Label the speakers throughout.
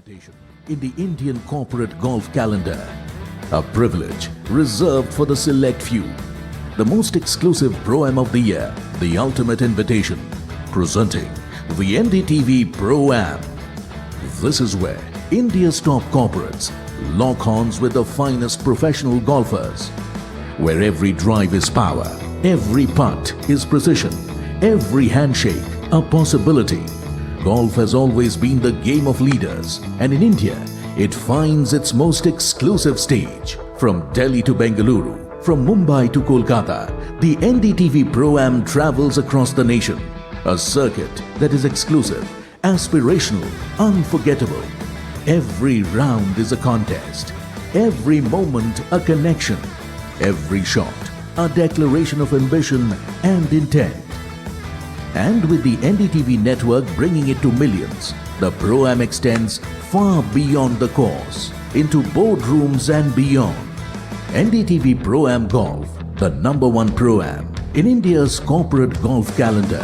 Speaker 1: In the Indian corporate golf calendar, a privilege reserved for the select few. The most exclusive Pro-Am of the year, the ultimate invitation, presenting the NDTV Pro-Am. This is where India's top corporates lock horns with the finest professional golfers. Where every drive is power, every putt is precision, every handshake a possibility. Golf has always been the game of leaders, and in India, it finds its most exclusive stage. From Delhi to Bengaluru, from Mumbai to Kolkata, the NDTV Pro-Am travels across the nation. A circuit that is exclusive, aspirational, unforgettable. Every round is a contest. Every moment a connection. Every shot a declaration of ambition and intent. And with the NDTV network bringing it to millions, the Pro-Am extends far beyond the course, into boardrooms and beyond. NDTV Pro-Am Golf, the #1 Pro-Am in India's corporate golf calendar.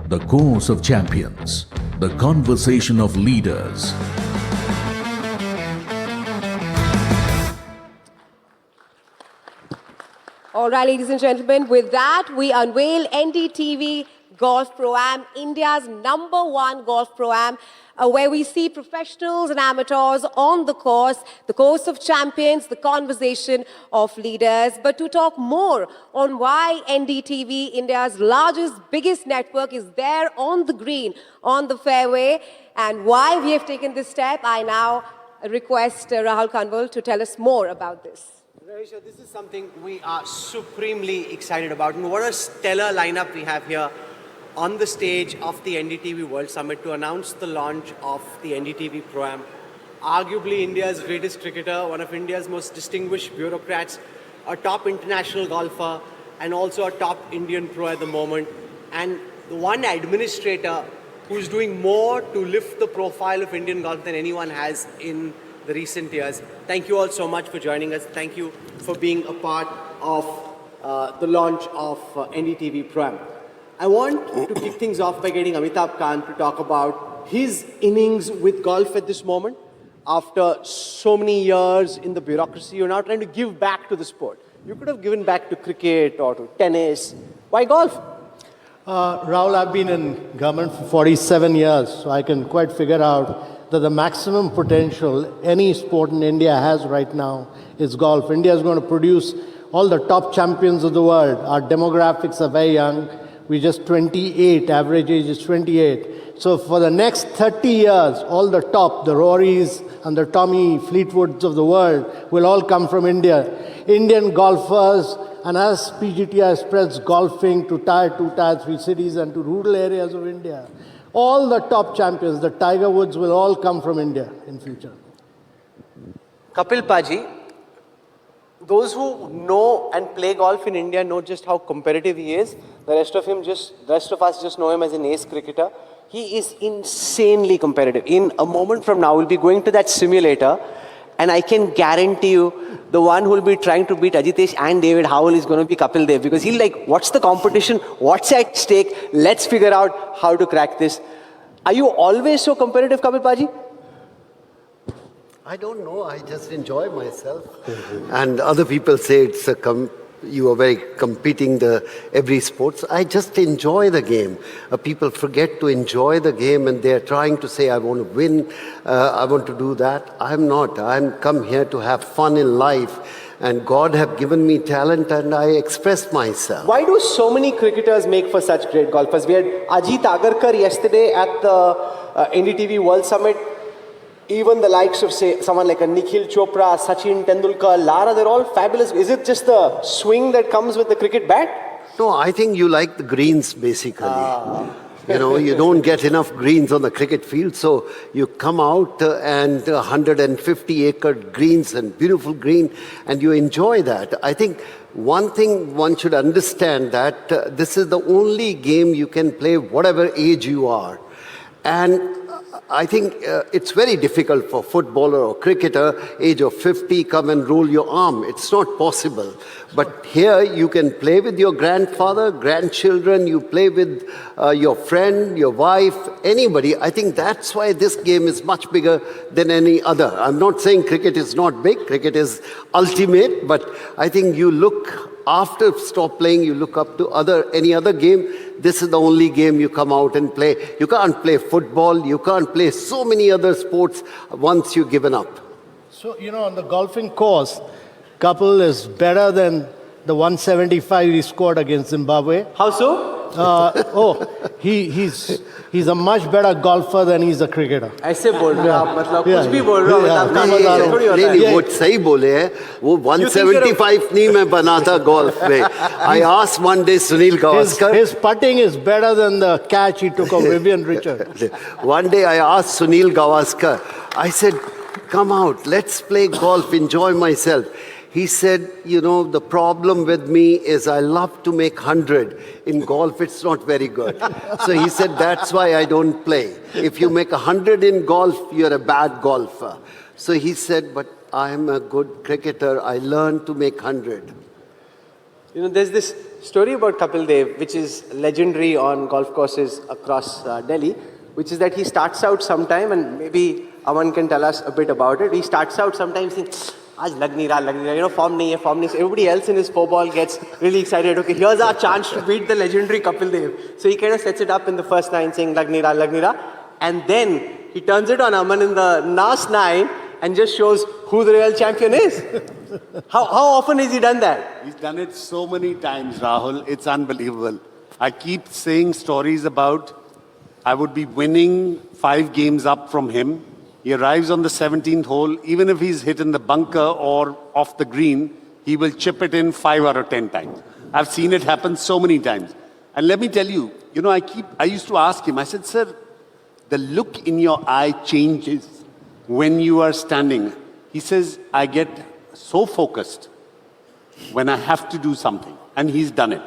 Speaker 1: The course of champions, the conversation of leaders.
Speaker 2: All right, ladies and gentlemen, with that, we unveil NDTV Golf Pro-Am, India's #1 golf Pro-Am, where we see professionals and amateurs on the course of champions, the conversation of leaders. But to talk more on why NDTV, India's largest, biggest network, is there on the green, on the fairway, and why we have taken this step, I now request Rahul Kanwal to tell us more about this.
Speaker 3: Ravisha, this is something we are supremely excited about. And what a stellar lineup we have here on the stage of the NDTV World Summit to announce the launch of the NDTV Pro-Am. Arguably India's greatest cricketer, one of India's most distinguished bureaucrats, a top international golfer, and also a top Indian pro at the moment. And the one administrator who's doing more to lift the profile of Indian golf than anyone has in the recent years. Thank you all so much for joining us. Thank you for being a part of the launch of NDTV Pro-Am. I want to kick things off by getting Amitabh Kant to talk about his innings with golf at this moment. After so many years in the bureaucracy, you're now trying to give back to the sport. You could have given back to cricket or to tennis. Why golf?
Speaker 4: Rahul, I've been in government for 47 years, so I can quite figure out that the maximum potential any sport in India has right now is golf. India is going to produce all the top champions of the world. Our demographics are very young. We're just 28, average age is 28. So for the next 30 years, all the top, the Rorys and the Tommy Fleetwoods of the world will all come from India. Indian golfers, and as PGTI spreads golfing to Tier 2, Tier 3 cities and to rural areas of India, all the top champions, the Tiger Woods, will all come from India in future.
Speaker 3: Kapil Paji, those who know and play golf in India know just how competitive he is. The rest of us just know him as an ace cricketer. He is insanely competitive. In a moment from now, we'll be going to that simulator, and I can guarantee you, the one who will be trying to beat Ajitesh and David Howell is going to be Kapil Dev, because he'll like, what's the competition? What's at stake? Let's figure out how to crack this. Are you always so competitive, Kapil Paji?
Speaker 5: I don't know. I just enjoy myself. And other people say it's you are very competing every sports. I just enjoy the game. People forget to enjoy the game, and they're trying to say, I want to win, I want to do that. I'm not. I'm come here to have fun in life. And God have given me talent, and I express myself.
Speaker 3: Why do so many cricketers make for such great golfers? We had Ajit Agarkar yesterday at the NDTV World Summit. Even the likes of, say, someone like a Nikhil Chopra, Sachin Tendulkar, Lara, they're all fabulous. Is it just the swing that comes with the cricket bat?
Speaker 5: No, I think you like the greens, basically. You know, you don't get enough greens on the cricket field, so you come out and 150-acre greens and beautiful green, and you enjoy that. I think one thing one should understand that this is the only game you can play whatever age you are. And I think it's very difficult for footballer or cricketer, age of 50, come and roll your arm. It's not possible. But here you can play with your grandfather, grandchildren, you play with your friend, your wife, anybody. I think that's why this game is much bigger than any other. I'm not saying cricket is not big, cricket is ultimate, but I think you look, after stop playing, you look up to any other game. This is the only game you come out and play. You can't play football, you can't play so many other sports once you've given up.
Speaker 4: So, you know, on the golfing course, Kapil is better than the 175 he scored against Zimbabwe.
Speaker 3: How so?
Speaker 4: He's a much better golfer than he's a cricketer.
Speaker 3: ऐसे बोल रहे हो आप मतलब कुछ भी बोल रहे हो
Speaker 4: Yeah.
Speaker 3: मतलब काम ऐसे थोड़ी होता है
Speaker 5: नहीं वो सही बोले हैं वो 175 नहीं मैं बना था golf में. I asked one day Sunil Gavaskar.
Speaker 4: His putting is better than the catch he took of Vivian Richards.
Speaker 5: One day I asked Sunil Gavaskar, I said, come out, let's play golf, enjoy myself. He said, you know, the problem with me is I love to make 100. In golf, it's not very good. So he said, that's why I don't play. If you make 100 in golf, you're a bad golfer. So he said, but I'm a good cricketer. I learned to make 100.
Speaker 3: You know, there's this story about Kapil Dev, which is legendary on golf courses across Delhi, which is that he starts out sometime, and maybe Aman can tell us a bit about it. He starts out sometimes saying, "Aaj lag nahi raha, you know, form nahi hai. So everybody else in his four ball gets really excited. Okay, here's our chance to beat the legendary Kapil Dev. So he kind of sets it up in the first 9 saying, lag nahi raha. And then he turns it on Aman in the last 9 and just shows who the real champion is. How often has he done that?
Speaker 6: He's done it so many times, Rahul. It's unbelievable. I keep saying stories about I would be winning 5 games up from him. He arrives on the 17th hole. Even if he's hit in the bunker or off the green, he will chip it in 5 out of 10 times. I've seen it happen so many times. And let me tell you, you know, I used to ask him, I said, sir, the look in your eye changes when you are standing. He says, I get so focused when I have to do something. And he's done it.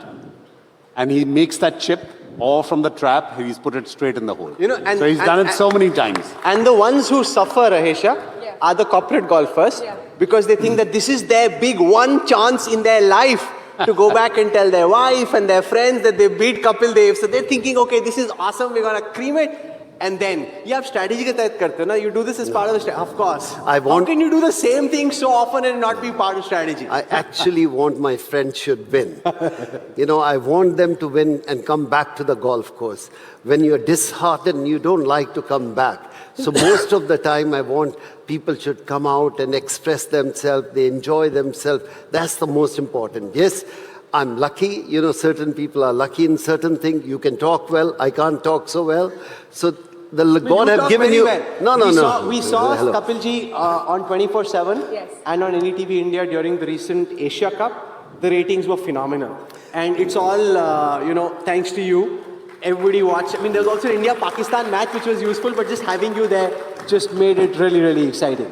Speaker 6: And he makes that chip, or from the trap, he's put it straight in the hole.
Speaker 3: You know,
Speaker 6: so he's done it so many times.
Speaker 3: And the ones who suffer, Rahesha, are the corporate golfers because they think that this is their big one chance in their life to go back and tell their wife and their friends that they beat Kapil Dev. So they're thinking, okay, this is awesome, we're going to cream it. And then, you have strategy ke tahat karte ho na, you do this as part of the strategy. Of course. How can you do the same thing so often and not be part of strategy?
Speaker 5: I actually want my friends should win. You know, I want them to win and come back to the golf course. When you're disheartened, you don't like to come back. So most of the time, I want people should come out and express themselves. They enjoy themselves. That's the most important. Yes, I'm lucky. You know, certain people are lucky in certain things. You can talk well. I can't talk so well. So God have given you.
Speaker 3: Well. We saw Kapil ji on 24/7 and on NDTV India during the recent Asia Cup. The ratings were phenomenal, and it's all you know, thanks to you. Everybody watched. I mean, there was also an India-Pakistan match which was useful, but just having you there just made it really, really exciting.